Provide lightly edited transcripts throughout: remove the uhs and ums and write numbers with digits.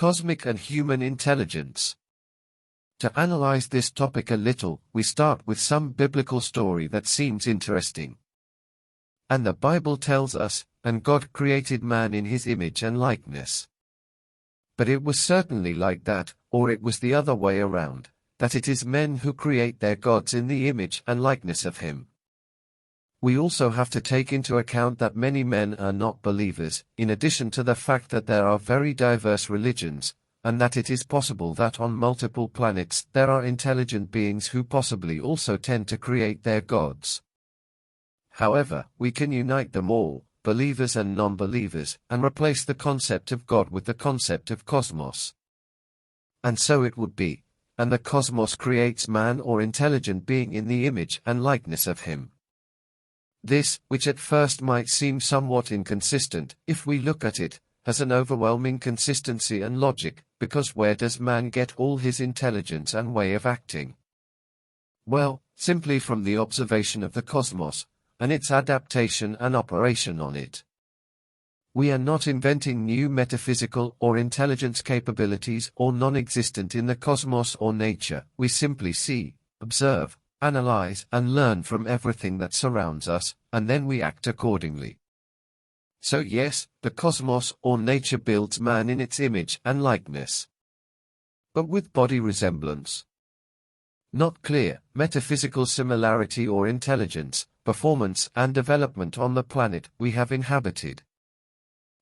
Cosmic and human intelligence. To analyze this topic a little, we start with some biblical story that seems interesting. And the Bible tells us, and God created man in his image and likeness. But it was certainly like that, or it was the other way around, that it is men who create their gods in the image and likeness of him. We also have to take into account that many men are not believers, in addition to the fact that there are very diverse religions, and that it is possible that on multiple planets there are intelligent beings who possibly also tend to create their gods. However, we can unite them all, believers and non-believers, and replace the concept of God with the concept of cosmos. And so it would be, and the cosmos creates man or intelligent being in the image and likeness of him. This, which at first might seem somewhat inconsistent, if we look at it, has an overwhelming consistency and logic, because where does man get all his intelligence and way of acting? Well, simply from the observation of the cosmos, and its adaptation and operation on it. We are not inventing new metaphysical or intelligence capabilities or non-existent in the cosmos or nature. We simply see, observe, analyze and learn from everything that surrounds us, and then we act accordingly. So yes, the cosmos or nature builds man in its image and likeness. But with body resemblance. Not clear, metaphysical similarity or intelligence, performance and development on the planet we have inhabited.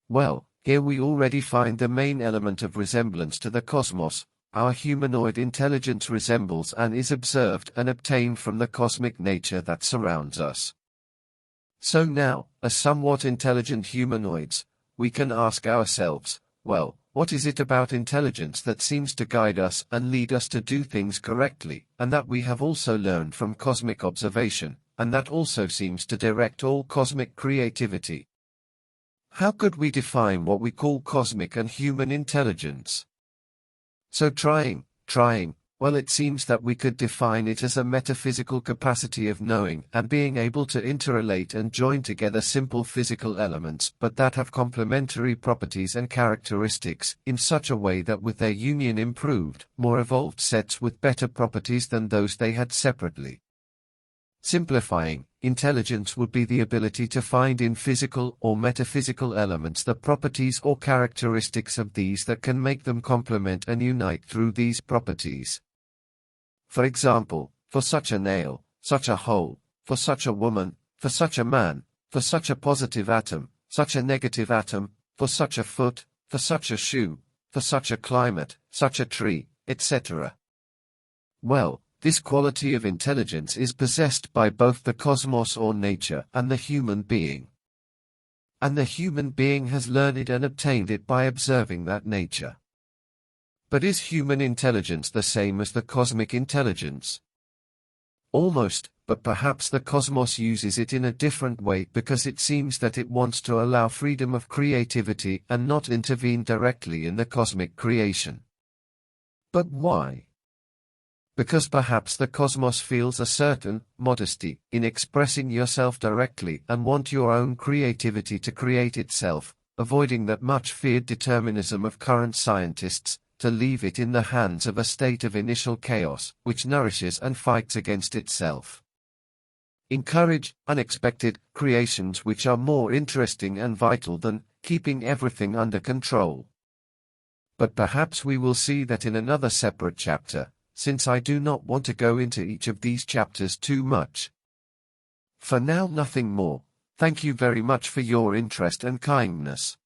Well, here we already find the main element of resemblance to the cosmos. Our humanoid intelligence resembles and is observed and obtained from the cosmic nature that surrounds us. So now, as somewhat intelligent humanoids, we can ask ourselves, well, what is it about intelligence that seems to guide us and lead us to do things correctly, and that we have also learned from cosmic observation, and that also seems to direct all cosmic creativity? How could we define what we call cosmic and human intelligence? So trying, well, it seems that we could define it as a metaphysical capacity of knowing and being able to interrelate and join together simple physical elements but that have complementary properties and characteristics in such a way that with their union improved, more evolved sets with better properties than those they had separately. Simplifying, intelligence would be the ability to find in physical or metaphysical elements the properties or characteristics of these that can make them complement and unite through these properties. For example, for such a nail, such a hole, for such a woman, for such a man, for such a positive atom, such a negative atom, for such a foot, for such a shoe, for such a climate, such a tree, etc. Well, this quality of intelligence is possessed by both the cosmos or nature and the human being. And the human being has learned it and obtained it by observing that nature. But is human intelligence the same as the cosmic intelligence? Almost, but perhaps the cosmos uses it in a different way because it seems that it wants to allow freedom of creativity and not intervene directly in the cosmic creation. But why? Because perhaps the cosmos feels a certain modesty in expressing yourself directly and want your own creativity to create itself, avoiding that much feared determinism of current scientists, to leave it in the hands of a state of initial chaos, which nourishes and fights against itself. Encourage unexpected creations which are more interesting and vital than keeping everything under control. But perhaps we will see that in another separate chapter, since I do not want to go into each of these chapters too much. For now, nothing more. Thank you very much for your interest and kindness.